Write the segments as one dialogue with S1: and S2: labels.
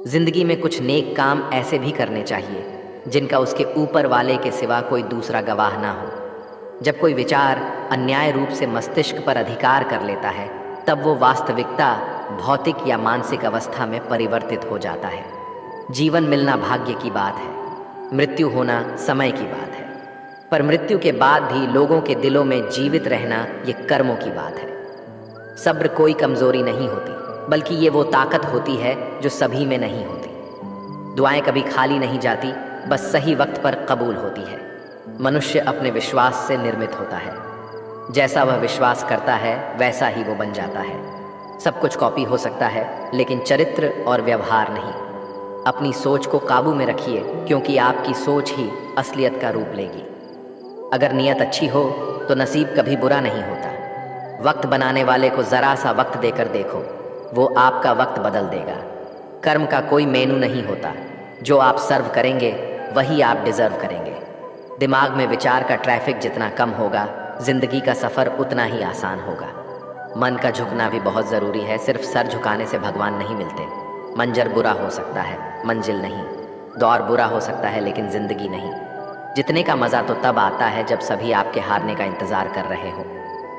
S1: जिंदगी में कुछ नेक काम ऐसे भी करने चाहिए जिनका उसके ऊपर वाले के सिवा कोई दूसरा गवाह ना हो। जब कोई विचार अन्याय रूप से मस्तिष्क पर अधिकार कर लेता है, तब वो वास्तविकता भौतिक या मानसिक अवस्था में परिवर्तित हो जाता है। जीवन मिलना भाग्य की बात है, मृत्यु होना समय की बात है, पर मृत्यु के बाद भी लोगों के दिलों में जीवित रहना ये कर्मों की बात है। सब्र कोई कमजोरी नहीं होती, बल्कि ये वो ताकत होती है जो सभी में नहीं होती। दुआएं कभी खाली नहीं जाती, बस सही वक्त पर कबूल होती है। मनुष्य अपने विश्वास से निर्मित होता है। जैसा वह विश्वास करता है वैसा ही वो बन जाता है। सब कुछ कॉपी हो सकता है, लेकिन चरित्र और व्यवहार नहीं। अपनी सोच को काबू में रखिए, क्योंकि आपकी सोच ही असलियत का रूप लेगी। अगर नीयत अच्छी हो तो नसीब कभी बुरा नहीं होता। वक्त बनाने वाले को ज़रा सा वक्त देकर देखो, वो आपका वक्त बदल देगा। कर्म का कोई मेनू नहीं होता, जो आप सर्व करेंगे वही आप डिज़र्व करेंगे। दिमाग में विचार का ट्रैफिक जितना कम होगा, जिंदगी का सफ़र उतना ही आसान होगा। मन का झुकना भी बहुत ज़रूरी है। सिर्फ सर झुकाने से भगवान नहीं मिलते। मंजर बुरा हो सकता है, मंजिल नहीं। दौर बुरा हो सकता है, लेकिन ज़िंदगी नहीं। जितने का मज़ा तो तब आता है जब सभी आपके हारने का इंतज़ार कर रहे हो।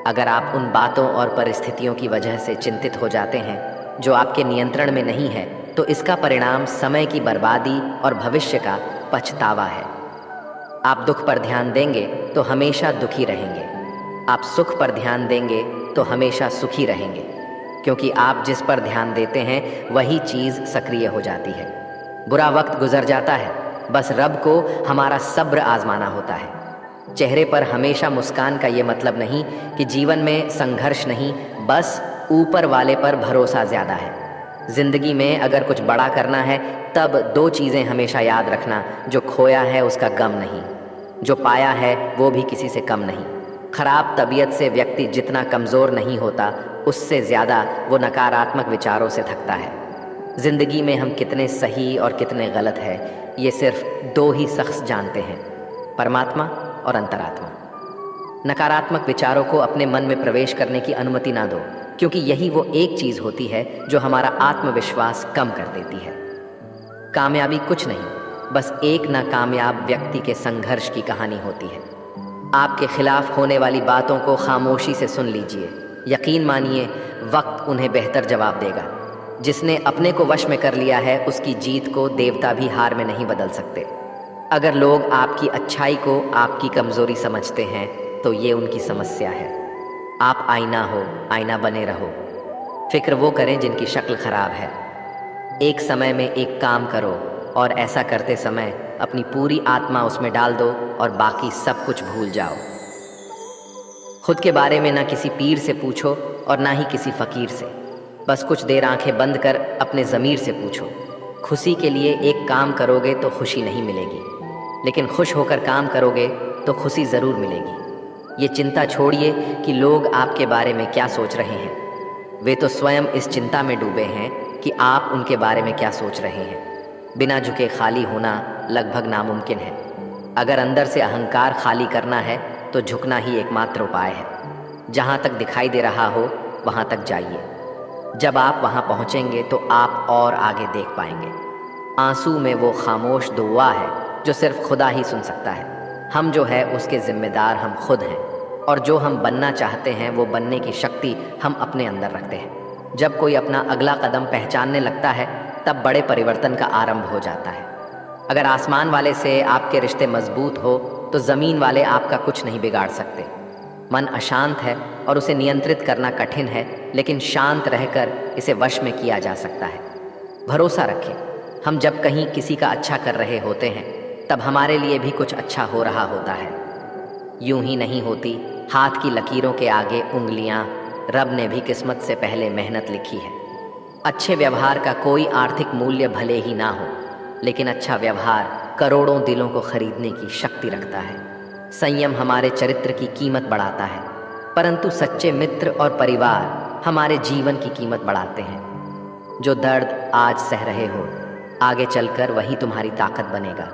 S1: अगर आप उन बातों और परिस्थितियों की वजह से चिंतित हो जाते हैं जो आपके नियंत्रण में नहीं है, तो इसका परिणाम समय की बर्बादी और भविष्य का पछतावा है। आप दुख पर ध्यान देंगे तो हमेशा दुखी रहेंगे। आप सुख पर ध्यान देंगे तो हमेशा सुखी रहेंगे, क्योंकि आप जिस पर ध्यान देते हैं वही चीज़ सक्रिय हो जाती है। बुरा वक्त गुजर जाता है, बस रब को हमारा सब्र आजमाना होता है। चेहरे पर हमेशा मुस्कान का ये मतलब नहीं कि जीवन में संघर्ष नहीं, बस ऊपर वाले पर भरोसा ज़्यादा है। जिंदगी में अगर कुछ बड़ा करना है, तब दो चीज़ें हमेशा याद रखना: जो खोया है उसका गम नहीं, जो पाया है वो भी किसी से कम नहीं। खराब तबीयत से व्यक्ति जितना कमज़ोर नहीं होता, उससे ज़्यादा वो नकारात्मक विचारों से थकता है। जिंदगी में हम कितने सही और कितने गलत हैं, ये सिर्फ दो ही शख्स जानते हैं: परमात्मा और अंतरात्मा। नकारात्मक विचारों को अपने मन में प्रवेश करने की अनुमति ना दो, क्योंकि यही वो एक चीज़ होती है जो हमारा आत्मविश्वास कम कर देती है। कामयाबी कुछ नहीं, बस एक नाकामयाब व्यक्ति के संघर्ष की कहानी होती है। आपके खिलाफ होने वाली बातों को खामोशी से सुन लीजिए। यकीन मानिए, वक्त उन्हें बेहतर जवाब देगा। जिसने अपने को वश में कर लिया है, उसकी जीत को देवता भी हार में नहीं बदल सकते। अगर लोग आपकी अच्छाई को आपकी कमज़ोरी समझते हैं, तो ये उनकी समस्या है। आप आईना हो, आईना बने रहो। फिक्र वो करें जिनकी शक्ल खराब है। एक समय में एक काम करो, और ऐसा करते समय अपनी पूरी आत्मा उसमें डाल दो और बाकी सब कुछ भूल जाओ। खुद के बारे में ना किसी पीर से पूछो और ना ही किसी फ़कीर से। बस कुछ देर आंखें बंद कर अपने ज़मीर से पूछो। खुशी के लिए एक काम करोगे तो खुशी नहीं मिलेगी, लेकिन खुश होकर काम करोगे तो खुशी ज़रूर मिलेगी। ये चिंता छोड़िए कि लोग आपके बारे में क्या सोच रहे हैं। वे तो स्वयं इस चिंता में डूबे हैं कि आप उनके बारे में क्या सोच रहे हैं। बिना झुके खाली होना लगभग नामुमकिन है। अगर अंदर से अहंकार खाली करना है, तो झुकना ही एकमात्र उपाय है। जहाँ तक दिखाई दे रहा हो वहाँ तक जाइए। जब आप वहाँ पहुँचेंगे तो आप और आगे देख पाएंगे। आंसू में वो खामोश दुआ है जो सिर्फ खुदा ही सुन सकता है। हम जो है उसके जिम्मेदार हम खुद हैं, और जो हम बनना चाहते हैं वो बनने की शक्ति हम अपने अंदर रखते हैं। जब कोई अपना अगला कदम पहचानने लगता है, तब बड़े परिवर्तन का आरंभ हो जाता है। अगर आसमान वाले से आपके रिश्ते मजबूत हो, तो ज़मीन वाले आपका कुछ नहीं बिगाड़ सकते। मन अशांत है और उसे नियंत्रित करना कठिन है, लेकिन शांत रहकर इसे वश में किया जा सकता है। भरोसा रखें, हम जब कहीं किसी का अच्छा कर रहे होते हैं, तब हमारे लिए भी कुछ अच्छा हो रहा होता है। यूं ही नहीं होती हाथ की लकीरों के आगे उंगलियां। रब ने भी किस्मत से पहले मेहनत लिखी है। अच्छे व्यवहार का कोई आर्थिक मूल्य भले ही ना हो, लेकिन अच्छा व्यवहार करोड़ों दिलों को खरीदने की शक्ति रखता है। संयम हमारे चरित्र की कीमत बढ़ाता है, परंतु सच्चे मित्र और परिवार हमारे जीवन की कीमत बढ़ाते हैं। जो दर्द आज सह रहे हो, आगे चलकर वही तुम्हारी ताकत बनेगा।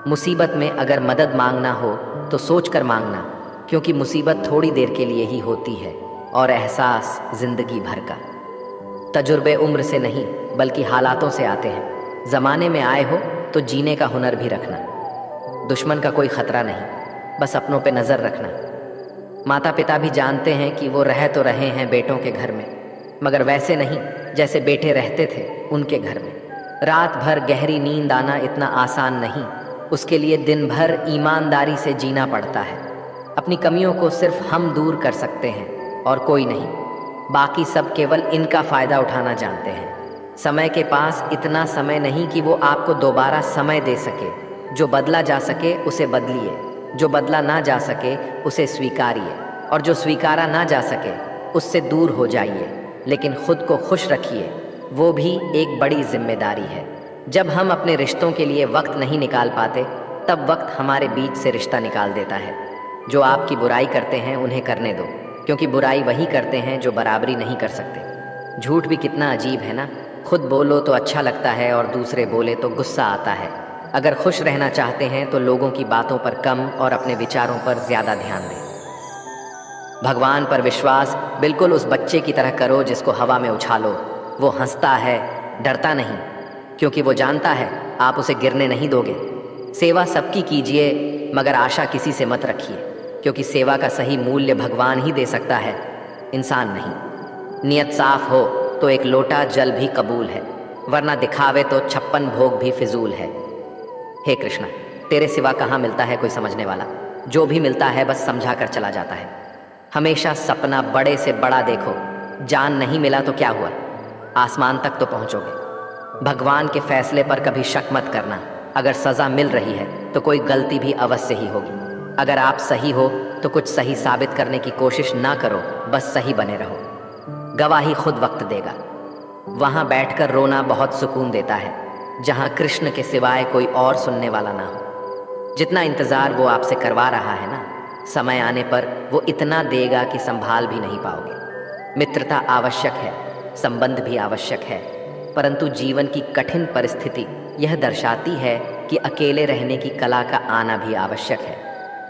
S1: मुसीबत में अगर मदद मांगना हो तो सोच कर मांगना, क्योंकि मुसीबत थोड़ी देर के लिए ही होती है और एहसास जिंदगी भर का। तजुर्बे उम्र से नहीं, बल्कि हालातों से आते हैं। ज़माने में आए हो तो जीने का हुनर भी रखना। दुश्मन का कोई खतरा नहीं, बस अपनों पे नज़र रखना। माता पिता भी जानते हैं कि वो रह तो रहे हैं बेटों के घर में, मगर वैसे नहीं जैसे बेटे रहते थे उनके घर में। रात भर गहरी नींद आना इतना आसान नहीं, उसके लिए दिन भर ईमानदारी से जीना पड़ता है। अपनी कमियों को सिर्फ हम दूर कर सकते हैं और कोई नहीं। बाकी सब केवल इनका फ़ायदा उठाना जानते हैं। समय के पास इतना समय नहीं कि वो आपको दोबारा समय दे सके। जो बदला जा सके उसे बदलिए, जो बदला ना जा सके उसे स्वीकारिए, और जो स्वीकारा ना जा सके उससे दूर हो जाइए। लेकिन खुद को खुश रखिए, वो भी एक बड़ी जिम्मेदारी है। जब हम अपने रिश्तों के लिए वक्त नहीं निकाल पाते, तब वक्त हमारे बीच से रिश्ता निकाल देता है। जो आपकी बुराई करते हैं उन्हें करने दो, क्योंकि बुराई वही करते हैं जो बराबरी नहीं कर सकते। झूठ भी कितना अजीब है ना, खुद बोलो तो अच्छा लगता है और दूसरे बोले तो गुस्सा आता है। अगर खुश रहना चाहते हैं तो लोगों की बातों पर कम और अपने विचारों पर ज़्यादा ध्यान दें। भगवान पर विश्वास बिल्कुल उस बच्चे की तरह करो जिसको हवा में उछालो। वो हंसता है, डरता नहीं, क्योंकि वो जानता है आप उसे गिरने नहीं दोगे। सेवा सबकी कीजिए, मगर आशा किसी से मत रखिए, क्योंकि सेवा का सही मूल्य भगवान ही दे सकता है, इंसान नहीं। नियत साफ हो तो एक लोटा जल भी कबूल है, वरना दिखावे तो 56 भोग भी फिजूल है। हे कृष्णा, तेरे सिवा कहाँ मिलता है कोई समझने वाला। जो भी मिलता है बस समझा कर चला जाता है। हमेशा सपना बड़े से बड़ा देखो। जान नहीं मिला तो क्या हुआ, आसमान तक तो पहुंचोगे। भगवान के फैसले पर कभी शक मत करना। अगर सज़ा मिल रही है तो कोई गलती भी अवश्य ही होगी। अगर आप सही हो तो कुछ सही साबित करने की कोशिश ना करो, बस सही बने रहो। गवाही खुद वक्त देगा। वहाँ बैठकर रोना बहुत सुकून देता है, जहाँ कृष्ण के सिवाय कोई और सुनने वाला ना हो। जितना इंतज़ार वो आपसे करवा रहा है ना, समय आने पर वो इतना देगा कि संभाल भी नहीं पाओगे। मित्रता आवश्यक है, संबंध भी आवश्यक है, परंतु जीवन की कठिन परिस्थिति यह दर्शाती है कि अकेले रहने की कला का आना भी आवश्यक है।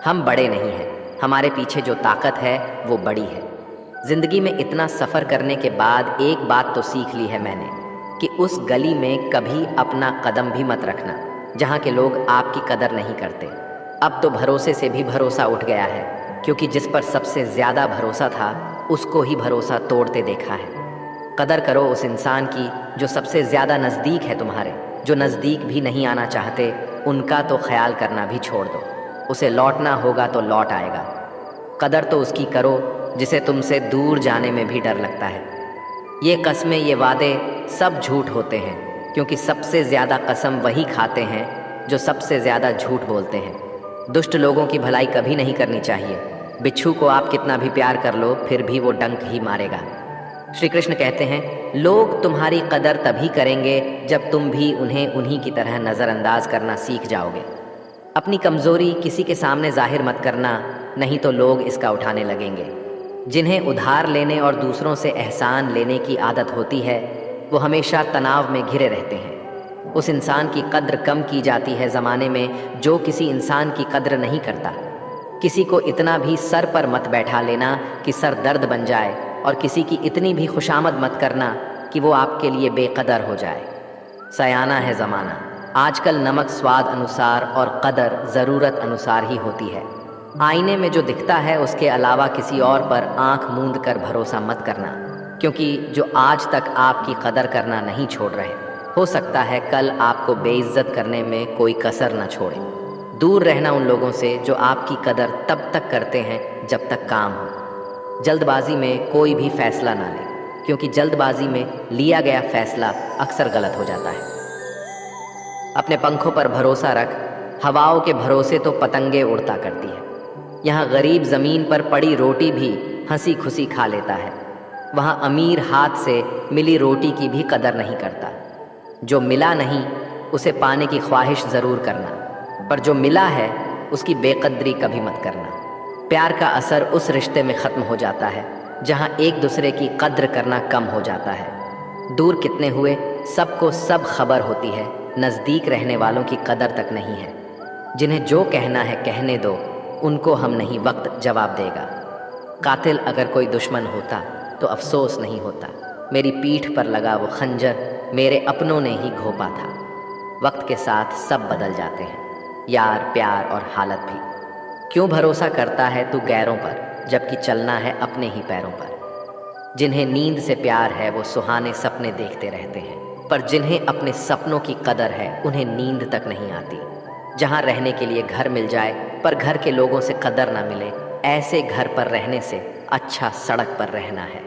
S1: हम बड़े नहीं हैं, हमारे पीछे जो ताकत है वो बड़ी है। जिंदगी में इतना सफ़र करने के बाद एक बात तो सीख ली है मैंने, कि उस गली में कभी अपना कदम भी मत रखना जहाँ के लोग आपकी कदर नहीं करते। अब तो भरोसे से भी भरोसा उठ गया है, क्योंकि जिस पर सबसे ज़्यादा भरोसा था उसको ही भरोसा तोड़ते देखा है। कदर करो उस इंसान की जो सबसे ज़्यादा नज़दीक है तुम्हारे। जो नज़दीक भी नहीं आना चाहते उनका तो ख्याल करना भी छोड़ दो। उसे लौटना होगा तो लौट आएगा। कदर तो उसकी करो जिसे तुमसे दूर जाने में भी डर लगता है। ये कस्में, ये वादे सब झूठ होते हैं, क्योंकि सबसे ज़्यादा कसम वही खाते हैं जो सबसे ज़्यादा झूठ बोलते हैं। दुष्ट लोगों की भलाई कभी नहीं करनी चाहिए। बिच्छू को आप कितना भी प्यार कर लो फिर भी वो डंक ही मारेगा। श्री कृष्ण कहते हैं, लोग तुम्हारी कदर तभी करेंगे जब तुम भी उन्हें उन्हीं की तरह नज़रअंदाज करना सीख जाओगे। अपनी कमज़ोरी किसी के सामने जाहिर मत करना, नहीं तो लोग इसका उठाने लगेंगे। जिन्हें उधार लेने और दूसरों से एहसान लेने की आदत होती है वो हमेशा तनाव में घिरे रहते हैं। उस इंसान की कद्र कम की जाती है ज़माने में जो किसी इंसान की कद्र नहीं करता। किसी को इतना भी सर पर मत बैठा लेना कि सर दर्द बन जाए, और किसी की इतनी भी खुशामद मत करना कि वो आपके लिए बेकदर हो जाए। सयाना है ज़माना। आजकल नमक स्वाद अनुसार और कदर ज़रूरत अनुसार ही होती है। आईने में जो दिखता है उसके अलावा किसी और पर आंख मूंद कर भरोसा मत करना, क्योंकि जो आज तक आपकी कदर करना नहीं छोड़ रहे, हो सकता है कल आपको बेइज्जत करने में कोई कसर न छोड़े। दूर रहना उन लोगों से जो आपकी कदर तब तक करते हैं जब तक काम हो। जल्दबाजी में कोई भी फैसला ना ले, क्योंकि जल्दबाजी में लिया गया फैसला अक्सर गलत हो जाता है। अपने पंखों पर भरोसा रख, हवाओं के भरोसे तो पतंगे उड़ता करती है। यहाँ गरीब ज़मीन पर पड़ी रोटी भी हंसी खुशी खा लेता है, वहाँ अमीर हाथ से मिली रोटी की भी कदर नहीं करता। जो मिला नहीं उसे पाने की ख्वाहिश ज़रूर करना, पर जो मिला है उसकी बेकदरी कभी मत करना। प्यार का असर उस रिश्ते में ख़त्म हो जाता है जहाँ एक दूसरे की कद्र करना कम हो जाता है। दूर कितने हुए सबको सब खबर होती है, नज़दीक रहने वालों की कदर तक नहीं है। जिन्हें जो कहना है कहने दो, उनको हम नहीं वक्त जवाब देगा। कातिल अगर कोई दुश्मन होता तो अफसोस नहीं होता, मेरी पीठ पर लगा वो खंजर मेरे अपनों ने ही घोंपा था। वक्त के साथ सब बदल जाते हैं, यार, प्यार और हालत भी। क्यों भरोसा करता है तू गैरों पर, जबकि चलना है अपने ही पैरों पर। जिन्हें नींद से प्यार है वो सुहाने सपने देखते रहते हैं, पर जिन्हें अपने सपनों की कदर है उन्हें नींद तक नहीं आती। जहाँ रहने के लिए घर मिल जाए पर घर के लोगों से कदर ना मिले, ऐसे घर पर रहने से अच्छा सड़क पर रहना है।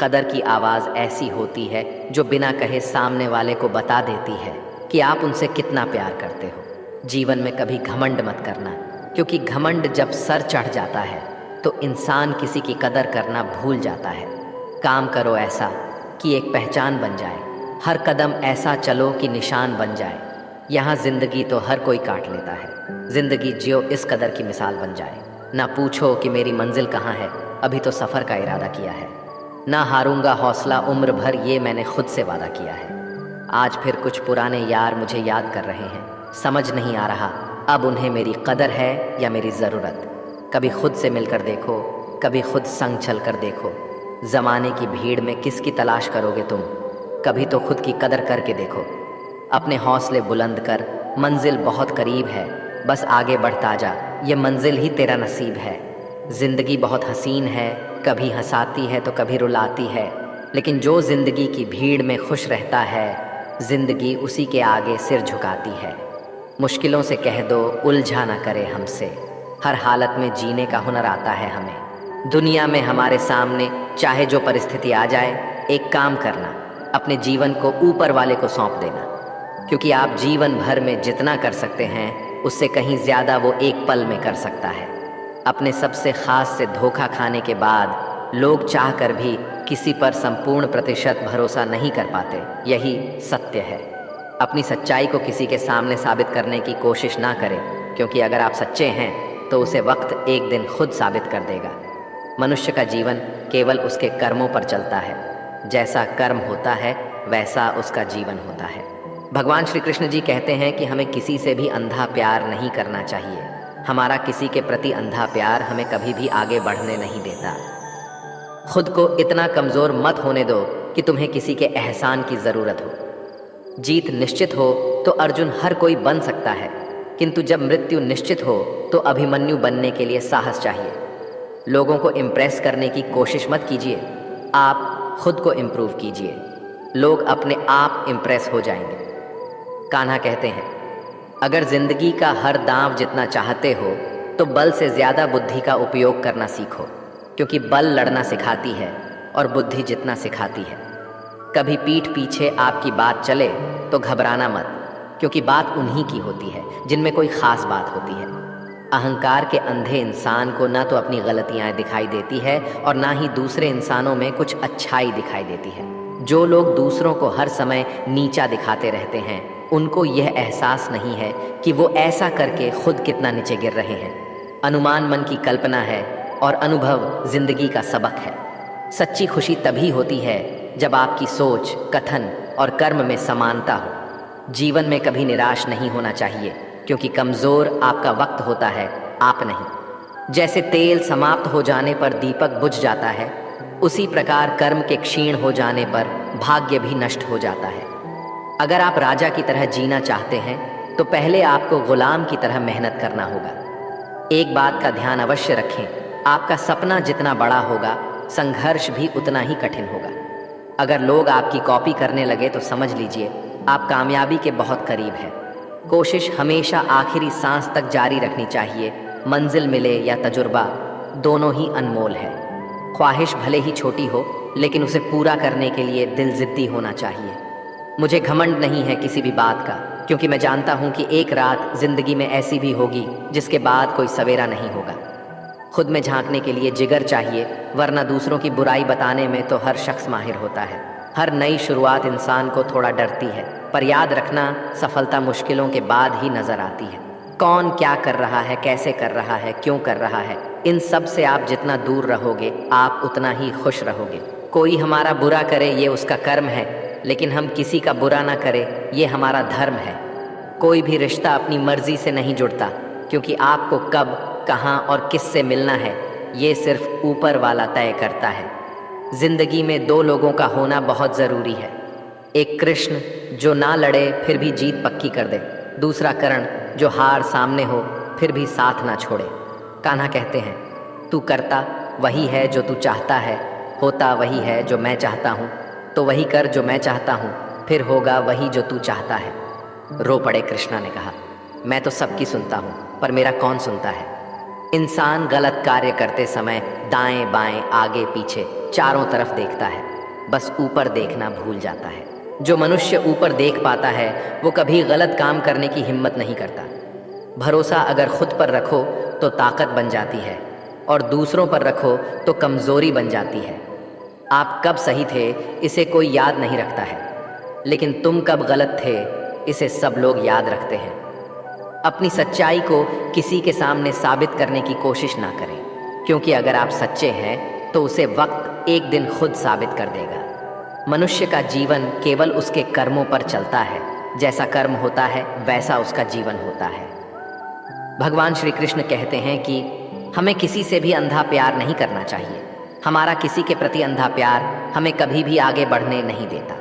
S1: कदर की आवाज़ ऐसी होती है जो बिना कहे सामने वाले को बता देती है कि आप उनसे कितना प्यार करते हो। जीवन में कभी घमंड मत करना, क्योंकि घमंड जब सर चढ़ जाता है तो इंसान किसी की कदर करना भूल जाता है। काम करो ऐसा कि एक पहचान बन जाए, हर कदम ऐसा चलो कि निशान बन जाए। यहाँ ज़िंदगी तो हर कोई काट लेता है, ज़िंदगी जियो इस कदर की मिसाल बन जाए। ना पूछो कि मेरी मंजिल कहाँ है, अभी तो सफ़र का इरादा किया है। ना हारूंगा हौसला उम्र भर, ये मैंने खुद से वादा किया है। आज फिर कुछ पुराने यार मुझे याद कर रहे हैं, समझ नहीं आ रहा अब उन्हें मेरी कदर है या मेरी ज़रूरत। कभी खुद से मिलकर देखो, कभी खुद संग चल कर देखो। ज़माने की भीड़ में किसकी तलाश करोगे तुम, कभी तो खुद की कदर करके देखो। अपने हौसले बुलंद कर, मंजिल बहुत करीब है, बस आगे बढ़ता जा, ये मंजिल ही तेरा नसीब है। ज़िंदगी बहुत हसीन है, कभी हंसाती है तो कभी रुलाती है, लेकिन जो ज़िंदगी की भीड़ में खुश रहता है, ज़िंदगी उसी के आगे सिर झुकाती है। मुश्किलों से कह दो उलझा ना करे हमसे, हर हालत में जीने का हुनर आता है हमें। दुनिया में हमारे सामने चाहे जो परिस्थिति आ जाए, एक काम करना, अपने जीवन को ऊपर वाले को सौंप देना, क्योंकि आप जीवन भर में जितना कर सकते हैं उससे कहीं ज़्यादा वो एक पल में कर सकता है। अपने सबसे ख़ास से धोखा खाने के बाद लोग चाह कर भी किसी पर संपूर्ण प्रतिशत भरोसा नहीं कर पाते, यही सत्य है। अपनी सच्चाई को किसी के सामने साबित करने की कोशिश ना करें, क्योंकि अगर आप सच्चे हैं तो उसे वक्त एक दिन खुद साबित कर देगा। मनुष्य का जीवन केवल उसके कर्मों पर चलता है, जैसा कर्म होता है वैसा उसका जीवन होता है। भगवान श्री कृष्ण जी कहते हैं कि हमें किसी से भी अंधा प्यार नहीं करना चाहिए। हमारा किसी के प्रति अंधा प्यार हमें कभी भी आगे बढ़ने नहीं देता। खुद को इतना कमज़ोर मत होने दो कि तुम्हें किसी के एहसान की ज़रूरत हो। जीत निश्चित हो तो अर्जुन हर कोई बन सकता है, किंतु जब मृत्यु निश्चित हो तो अभिमन्यु बनने के लिए साहस चाहिए। लोगों को इम्प्रेस करने की कोशिश मत कीजिए, आप खुद को इम्प्रूव कीजिए, लोग अपने आप इम्प्रेस हो जाएंगे। कान्हा कहते हैं, अगर जिंदगी का हर दांव जितना चाहते हो तो बल से ज़्यादा बुद्धि का उपयोग करना सीखो, क्योंकि बल लड़ना सिखाती है और बुद्धि जितना सिखाती है। कभी पीठ पीछे आपकी बात चले तो घबराना मत, क्योंकि बात उन्हीं की होती है जिनमें कोई ख़ास बात होती है। अहंकार के अंधे इंसान को ना तो अपनी गलतियाँ दिखाई देती है और ना ही दूसरे इंसानों में कुछ अच्छाई दिखाई देती है। जो लोग दूसरों को हर समय नीचा दिखाते रहते हैं, उनको यह एहसास नहीं है कि वो ऐसा करके खुद कितना नीचे गिर रहे हैं। अनुमान मन की कल्पना है और अनुभव जिंदगी का सबक है। सच्ची खुशी तभी होती है जब आपकी सोच, कथन और कर्म में समानता हो। जीवन में कभी निराश नहीं होना चाहिए, क्योंकि कमज़ोर आपका वक्त होता है, आप नहीं। जैसे तेल समाप्त हो जाने पर दीपक बुझ जाता है, उसी प्रकार कर्म के क्षीण हो जाने पर भाग्य भी नष्ट हो जाता है। अगर आप राजा की तरह जीना चाहते हैं तो पहले आपको गुलाम की तरह मेहनत करना होगा। एक बात का ध्यान अवश्य रखें, आपका सपना जितना बड़ा होगा, संघर्ष भी उतना ही कठिन होगा। अगर लोग आपकी कॉपी करने लगे तो समझ लीजिए आप कामयाबी के बहुत करीब हैं। कोशिश हमेशा आखिरी सांस तक जारी रखनी चाहिए। मंजिल मिले या तजुर्बा, दोनों ही अनमोल है। ख्वाहिश भले ही छोटी हो, लेकिन उसे पूरा करने के लिए दिल जिद्दी होना चाहिए। मुझे घमंड नहीं है किसी भी बात का, क्योंकि मैं जानता हूँ कि एक रात जिंदगी में ऐसी भी होगी जिसके बाद कोई सवेरा नहीं होगा। खुद में झांकने के लिए जिगर चाहिए, वरना दूसरों की बुराई बताने में तो हर शख्स माहिर होता है। हर नई शुरुआत इंसान को थोड़ा डरती है, पर याद रखना, सफलता मुश्किलों के बाद ही नजर आती है। कौन क्या कर रहा है, कैसे कर रहा है, क्यों कर रहा है, इन सब से आप जितना दूर रहोगे आप उतना ही खुश रहोगे। कोई हमारा बुरा करे ये उसका कर्म है, लेकिन हम किसी का बुरा ना करें ये हमारा धर्म है। कोई भी रिश्ता अपनी मर्जी से नहीं जुड़ता, क्योंकि आपको कब, कहाँ और किससे मिलना है ये सिर्फ ऊपर वाला तय करता है। जिंदगी में दो लोगों का होना बहुत ज़रूरी है, एक कृष्ण जो ना लड़े फिर भी जीत पक्की कर दे, दूसरा कर्ण जो हार सामने हो फिर भी साथ ना छोड़े। कान्हा कहते हैं, तू करता वही है जो तू चाहता है, होता वही है जो मैं चाहता हूँ, तो वही कर जो मैं चाहता हूँ, फिर होगा वही जो तू चाहता है। रो पड़े कृष्णा ने कहा, मैं तो सबकी सुनता हूँ, पर मेरा कौन सुनता है। इंसान गलत कार्य करते समय दाएं बाएं आगे पीछे चारों तरफ देखता है, बस ऊपर देखना भूल जाता है। जो मनुष्य ऊपर देख पाता है वो कभी गलत काम करने की हिम्मत नहीं करता। भरोसा अगर खुद पर रखो तो ताकत बन जाती है, और दूसरों पर रखो तो कमज़ोरी बन जाती है। आप कब सही थे इसे कोई याद नहीं रखता है, लेकिन तुम कब गलत थे इसे सब लोग याद रखते हैं। अपनी सच्चाई को किसी के सामने साबित करने की कोशिश ना करें, क्योंकि अगर आप सच्चे हैं तो उसे वक्त एक दिन खुद साबित कर देगा। मनुष्य का जीवन केवल उसके कर्मों पर चलता है, जैसा कर्म होता है वैसा उसका जीवन होता है। भगवान श्री कृष्ण कहते हैं कि हमें किसी से भी अंधा प्यार नहीं करना चाहिए। हमारा किसी के प्रति अंधा प्यार हमें कभी भी आगे बढ़ने नहीं देता।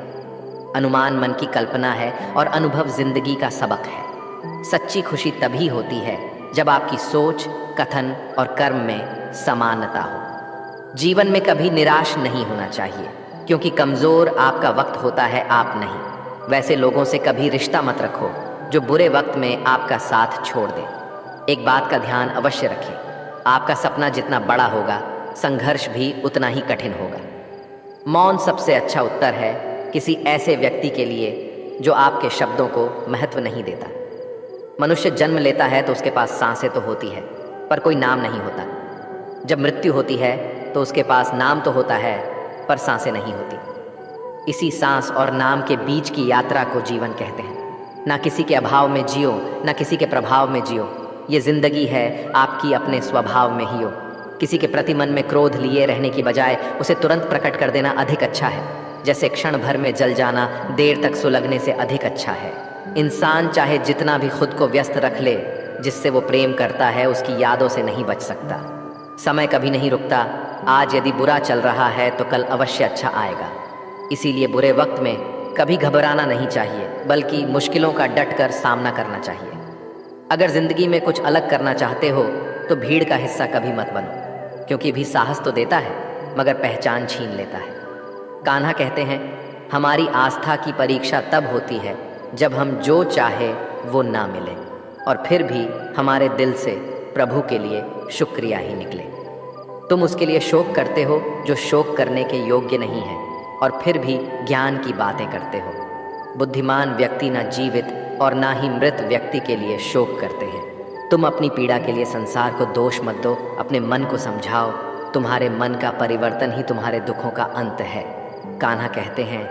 S1: अनुमान मन की कल्पना है और अनुभव जिंदगी का सबक है। सच्ची खुशी तभी होती है जब आपकी सोच, कथन और कर्म में समानता हो। जीवन में कभी निराश नहीं होना चाहिए, क्योंकि कमज़ोर आपका वक्त होता है, आप नहीं। वैसे लोगों से कभी रिश्ता मत रखो जो बुरे वक्त में आपका साथ छोड़ दे। एक बात का ध्यान अवश्य रखें, आपका सपना जितना बड़ा होगा संघर्ष भी उतना ही कठिन होगा। मौन सबसे अच्छा उत्तर है किसी ऐसे व्यक्ति के लिए जो आपके शब्दों को महत्व नहीं देता। मनुष्य जन्म लेता है तो उसके पास सांसें तो होती है, पर कोई नाम नहीं होता। जब मृत्यु होती है तो उसके पास नाम तो होता है, पर सांसें नहीं होती। इसी सांस और नाम के बीच की यात्रा को जीवन कहते हैं। ना किसी के अभाव में जियो, ना किसी के प्रभाव में जियो। ये जिंदगी है आपकी अपने स्वभाव में ही हो। किसी के प्रति मन में क्रोध लिए रहने की बजाय उसे तुरंत प्रकट कर देना अधिक अच्छा है। जैसे क्षण भर में जल जाना देर तक सुलगने से अधिक अच्छा है। इंसान चाहे जितना भी खुद को व्यस्त रख ले, जिससे वो प्रेम करता है उसकी यादों से नहीं बच सकता। समय कभी नहीं रुकता। आज यदि बुरा चल रहा है तो कल अवश्य अच्छा आएगा। इसीलिए बुरे वक्त में कभी घबराना नहीं चाहिए, बल्कि मुश्किलों का डटकर सामना करना चाहिए। अगर जिंदगी में कुछ अलग करना चाहते हो तो भीड़ का हिस्सा कभी मत बनो, क्योंकि भी साहस तो देता है मगर पहचान छीन लेता है। कान्हा कहते हैं, हमारी आस्था की परीक्षा तब होती है जब हम जो चाहे वो ना मिले, और फिर भी हमारे दिल से प्रभु के लिए शुक्रिया ही निकले। तुम उसके लिए शोक करते हो जो शोक करने के योग्य नहीं है, और फिर भी ज्ञान की बातें करते हो। बुद्धिमान व्यक्ति ना जीवित और ना ही मृत व्यक्ति के लिए शोक करते हैं। तुम अपनी पीड़ा के लिए संसार को दोष मत दो, अपने मन को समझाओ। तुम्हारे मन का परिवर्तन ही तुम्हारे दुखों का अंत है। कान्हा कहते हैं,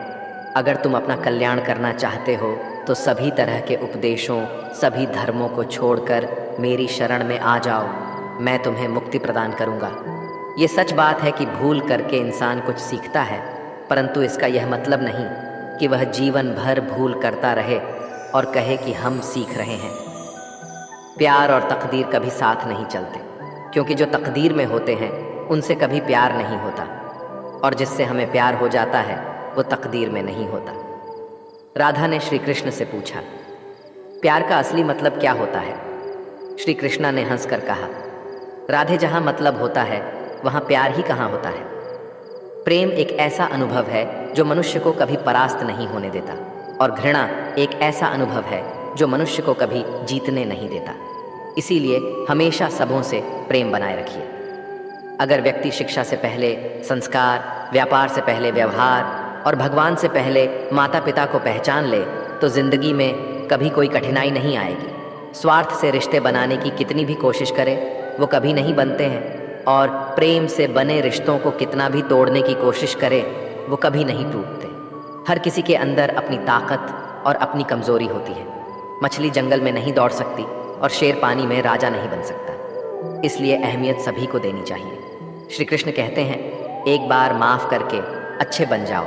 S1: अगर तुम अपना कल्याण करना चाहते हो तो सभी तरह के उपदेशों, सभी धर्मों को छोड़कर मेरी शरण में आ जाओ। मैं तुम्हें मुक्ति प्रदान करूँगा। ये सच बात है कि भूल करके इंसान कुछ सीखता है, परंतु इसका यह मतलब नहीं कि वह जीवन भर भूल करता रहे और कहे कि हम सीख रहे हैं। प्यार और तकदीर कभी साथ नहीं चलते, क्योंकि जो तकदीर में होते हैं उनसे कभी प्यार नहीं होता, और जिससे हमें प्यार हो जाता है वो तकदीर में नहीं होता। राधा ने श्री कृष्ण से पूछा, प्यार का असली मतलब क्या होता है? श्री कृष्णा ने हंसकर कहा, राधे, जहाँ मतलब होता है वहाँ प्यार ही कहाँ होता है। प्रेम एक ऐसा अनुभव है जो मनुष्य को कभी परास्त नहीं होने देता, और घृणा एक ऐसा अनुभव है जो मनुष्य को कभी जीतने नहीं देता। इसीलिए हमेशा सबों से प्रेम बनाए रखिए। अगर व्यक्ति शिक्षा से पहले संस्कार, व्यापार से पहले व्यवहार और भगवान से पहले माता पिता को पहचान ले तो जिंदगी में कभी कोई कठिनाई नहीं आएगी। स्वार्थ से रिश्ते बनाने की कितनी भी कोशिश करे वो कभी नहीं बनते हैं, और प्रेम से बने रिश्तों को कितना भी तोड़ने की कोशिश करे वो कभी नहीं टूटते। हर किसी के अंदर अपनी ताकत और अपनी कमज़ोरी होती है। मछली जंगल में नहीं दौड़ सकती और शेर पानी में राजा नहीं बन सकता। इसलिए अहमियत सभी को देनी चाहिए। श्री कृष्ण कहते हैं, एक बार माफ़ करके अच्छे बन जाओ,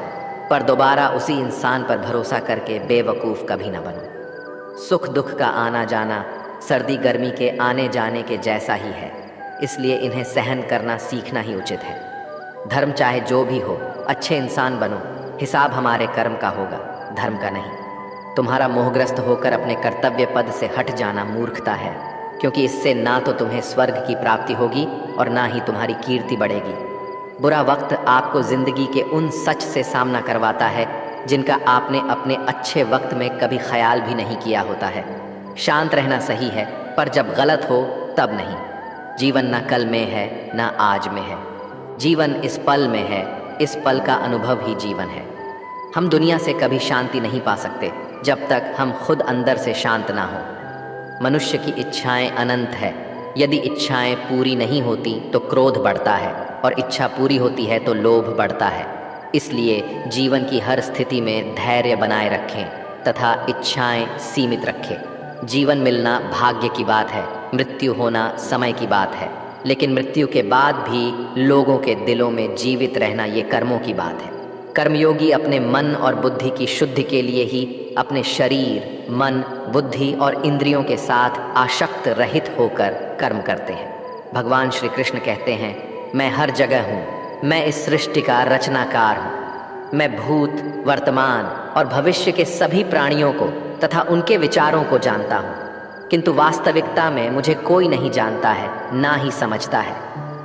S1: पर दोबारा उसी इंसान पर भरोसा करके बेवकूफ़ कभी ना बनो। सुख दुख का आना जाना सर्दी गर्मी के आने जाने के जैसा ही है, इसलिए इन्हें सहन करना सीखना ही उचित है। धर्म चाहे जो भी हो, अच्छे इंसान बनो, हिसाब हमारे कर्म का होगा। धर्म का नहीं। तुम्हारा मोहग्रस्त होकर अपने कर्तव्य पद से हट जाना मूर्खता है, क्योंकि इससे ना तो तुम्हें स्वर्ग की प्राप्ति होगी और ना ही तुम्हारी कीर्ति बढ़ेगी। बुरा वक्त आपको जिंदगी के उन सच से सामना करवाता है जिनका आपने अपने अच्छे वक्त में कभी ख्याल भी नहीं किया होता है। शांत रहना सही है, पर जब गलत हो तब नहीं। जीवन न कल में है न आज में है, जीवन इस पल में है, इस पल का अनुभव ही जीवन है। हम दुनिया से कभी शांति नहीं पा सकते जब तक हम खुद अंदर से शांत ना हो। मनुष्य की इच्छाएं अनंत है, यदि इच्छाएं पूरी नहीं होती तो क्रोध बढ़ता है और इच्छा पूरी होती है तो लोभ बढ़ता है। इसलिए जीवन की हर स्थिति में धैर्य बनाए रखें तथा इच्छाएं सीमित रखें। जीवन मिलना भाग्य की बात है, मृत्यु होना समय की बात है, लेकिन मृत्यु के बाद भी लोगों के दिलों में जीवित रहना ये कर्मों की बात है। कर्मयोगी अपने मन और बुद्धि की शुद्धि के लिए ही अपने शरीर, मन, बुद्धि और इंद्रियों के साथ आसक्त रहित होकर कर्म करते हैं। भगवान श्री कृष्ण कहते हैं, मैं हर जगह हूँ, मैं इस सृष्टि का रचनाकार हूँ। मैं भूत, वर्तमान और भविष्य के सभी प्राणियों को तथा उनके विचारों को जानता हूँ, किंतु वास्तविकता में मुझे कोई नहीं जानता है, ना ही समझता है।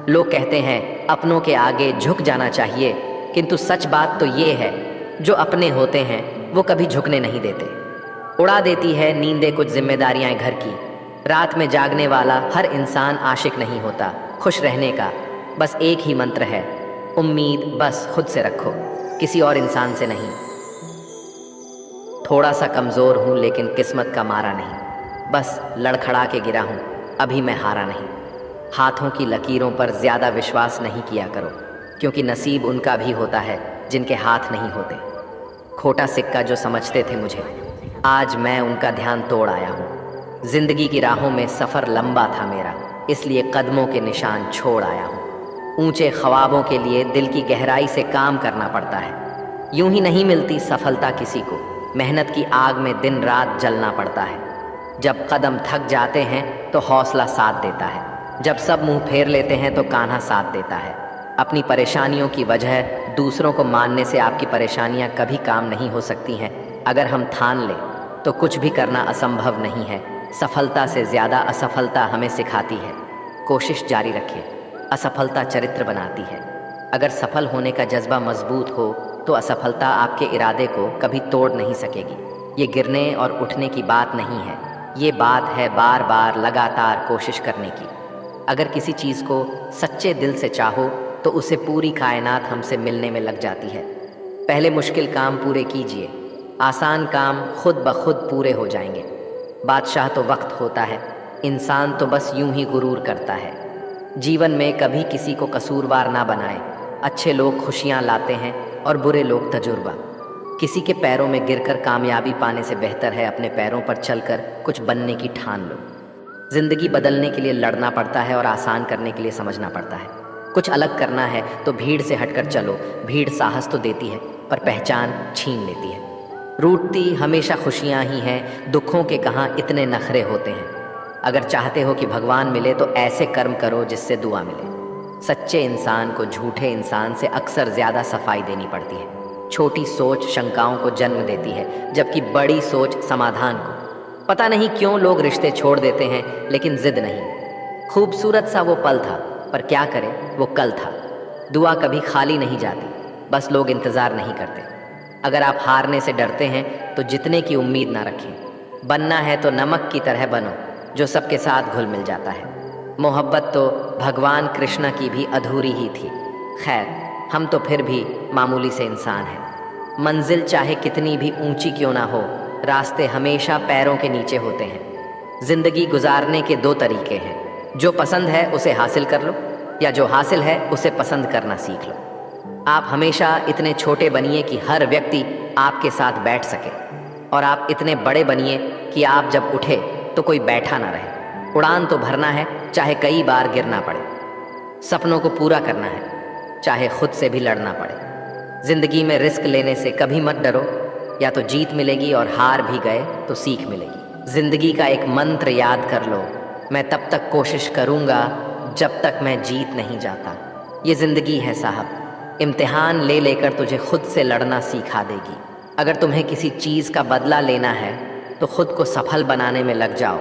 S1: लोग कहते हैं अपनों के आगे झुक जाना चाहिए, किंतु सच बात तो ये है, जो अपने होते हैं वो कभी झुकने नहीं देते। उड़ा देती है नींदें कुछ जिम्मेदारियां घर की। रात में जागने वाला हर इंसान आशिक नहीं होता। खुश रहने का बस एक ही मंत्र है, उम्मीद बस खुद से रखो, किसी और इंसान से नहीं। थोड़ा सा कमज़ोर हूँ लेकिन किस्मत का मारा नहीं, बस लड़खड़ा के गिरा हूँ, अभी मैं हारा नहीं। हाथों की लकीरों पर ज़्यादा विश्वास नहीं किया करो, क्योंकि नसीब उनका भी होता है जिनके हाथ नहीं होते। खोटा सिक्का जो समझते थे मुझे, आज मैं उनका ध्यान तोड़ आया हूँ। जिंदगी की राहों में सफ़र लंबा था मेरा, इसलिए कदमों के निशान छोड़ आया हूँ। ऊंचे ख्वाबों के लिए दिल की गहराई से काम करना पड़ता है। यूं ही नहीं मिलती सफलता किसी को, मेहनत की आग में दिन रात जलना पड़ता है। जब कदम थक जाते हैं तो हौसला साथ देता है, जब सब मुंह फेर लेते हैं तो कान्हा साथ देता है। अपनी परेशानियों की वजह दूसरों को मानने से आपकी परेशानियां कभी काम नहीं हो सकती हैं। अगर हम ठान लें तो कुछ भी करना असंभव नहीं है। सफलता से ज़्यादा असफलता हमें सिखाती है। कोशिश जारी रखें, असफलता चरित्र बनाती है। अगर सफल होने का जज्बा मजबूत हो तो असफलता आपके इरादे को कभी तोड़ नहीं सकेगी। ये गिरने और उठने की बात नहीं है, ये बात है बार बार लगातार कोशिश करने की। अगर किसी चीज़ को सच्चे दिल से चाहो तो उसे पूरी कायनात हमसे मिलने में लग जाती है। पहले मुश्किल काम पूरे कीजिए, आसान काम खुद ब खुद पूरे हो जाएंगे। बादशाह तो वक्त होता है, इंसान तो बस यूं ही गुरूर करता है। जीवन में कभी किसी को कसूरवार ना बनाए। अच्छे लोग खुशियाँ लाते हैं और बुरे लोग तजुर्बा। किसी के पैरों में गिरकर कामयाबी पाने से बेहतर है अपने पैरों पर चलकर कुछ बनने की ठान लो। जिंदगी बदलने के लिए लड़ना पड़ता है और आसान करने के लिए समझना पड़ता है। कुछ अलग करना है तो भीड़ से हटकर चलो। भीड़ साहस तो देती है पर पहचान छीन लेती है। रूठती हमेशा खुशियाँ ही हैं, दुखों के कहाँ इतने नखरे होते हैं। अगर चाहते हो कि भगवान मिले तो ऐसे कर्म करो जिससे दुआ मिले। सच्चे इंसान को झूठे इंसान से अक्सर ज़्यादा सफाई देनी पड़ती है। छोटी सोच शंकाओं को जन्म देती है, जबकि बड़ी सोच समाधान को। पता नहीं क्यों लोग रिश्ते छोड़ देते हैं, लेकिन जिद नहीं। खूबसूरत सा वो पल था, पर क्या करें वो कल था। दुआ कभी खाली नहीं जाती, बस लोग इंतज़ार नहीं करते। अगर आप हारने से डरते हैं तो जितने की उम्मीद ना रखें। बनना है तो नमक की तरह बनो, जो सबके साथ घुल मिल जाता है। मोहब्बत तो भगवान कृष्ण की भी अधूरी ही थी। खैर, हम तो फिर भी मामूली से इंसान हैं। मंजिल चाहे कितनी भी ऊंची क्यों ना हो, रास्ते हमेशा पैरों के नीचे होते हैं। जिंदगी गुजारने के दो तरीके हैं, जो पसंद है उसे हासिल कर लो, या जो हासिल है उसे पसंद करना सीख लो। आप हमेशा इतने छोटे बनिए कि हर व्यक्ति आपके साथ बैठ सके, और आप इतने बड़े बनिए कि आप जब उठे तो कोई बैठा ना रहे। उड़ान तो भरना है, चाहे कई बार गिरना पड़े। सपनों को पूरा करना है, चाहे खुद से भी लड़ना पड़े। जिंदगी में रिस्क लेने से कभी मत डरो, या तो जीत मिलेगी और हार भी गए तो सीख मिलेगी। जिंदगी का एक मंत्र याद कर लो, मैं तब तक कोशिश करूँगा जब तक मैं जीत नहीं जाता। ये जिंदगी है साहब, इम्तिहान ले लेकर तुझे खुद से लड़ना सिखा देगी। अगर तुम्हें किसी चीज़ का बदला लेना है तो खुद को सफल बनाने में लग जाओ,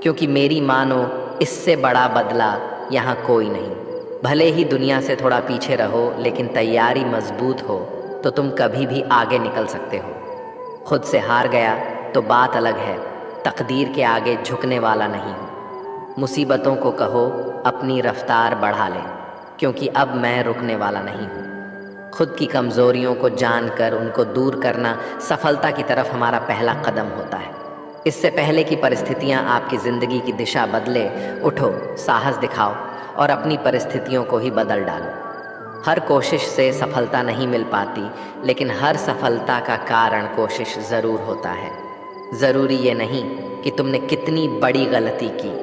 S1: क्योंकि मेरी मानो इससे बड़ा बदला यहाँ कोई नहीं। भले ही दुनिया से थोड़ा पीछे रहो, लेकिन तैयारी मजबूत हो तो तुम कभी भी आगे निकल सकते हो। खुद से हार गया तो बात अलग है, तकदीर के आगे झुकने वाला नहीं हूँ। मुसीबतों को कहो अपनी रफ्तार बढ़ा ले, क्योंकि अब मैं रुकने वाला नहीं हूँ। खुद की कमज़ोरियों को जानकर उनको दूर करना सफलता की तरफ हमारा पहला कदम होता है। इससे पहले कि परिस्थितियाँ आपकी ज़िंदगी की दिशा बदले, उठो, साहस दिखाओ और अपनी परिस्थितियों को ही बदल डालो। हर कोशिश से सफलता नहीं मिल पाती, लेकिन हर सफलता का कारण कोशिश ज़रूर होता है। ज़रूरी ये नहीं कि तुमने कितनी बड़ी गलती की,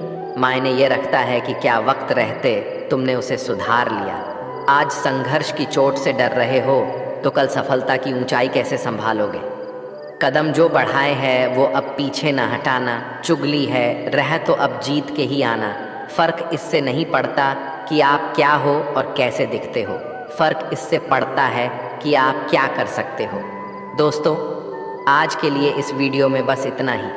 S1: मायने ये रखता है कि क्या वक्त रहते तुमने उसे सुधार लिया। आज संघर्ष की चोट से डर रहे हो तो कल सफलता की ऊंचाई कैसे संभालोगे। कदम जो बढ़ाए हैं वो अब पीछे ना हटाना, चुगली है रह तो अब जीत के ही आना। फ़र्क इससे नहीं पड़ता कि आप क्या हो और कैसे दिखते हो, फ़र्क इससे पड़ता है कि आप क्या कर सकते हो। दोस्तों, आज के लिए इस वीडियो में बस इतना ही।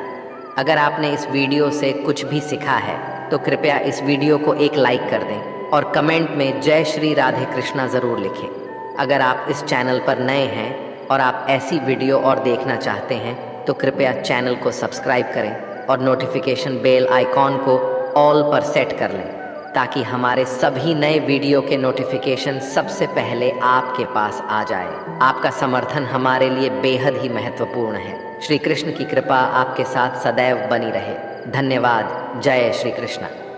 S1: अगर आपने इस वीडियो से कुछ भी सीखा है तो कृपया इस वीडियो को एक लाइक कर दें और कमेंट में जय श्री राधे कृष्णा ज़रूर लिखें। अगर आप इस चैनल पर नए हैं और आप ऐसी वीडियो और देखना चाहते हैं तो कृपया चैनल को सब्सक्राइब करें और नोटिफिकेशन बेल आइकॉन को ऑल पर सेट कर लें, ताकि हमारे सभी नए वीडियो के नोटिफिकेशन सबसे पहले आपके पास आ जाए। आपका समर्थन हमारे लिए बेहद ही महत्वपूर्ण है। श्री कृष्ण की कृपा आपके साथ सदैव बनी रहे। धन्यवाद। जय श्री कृष्ण।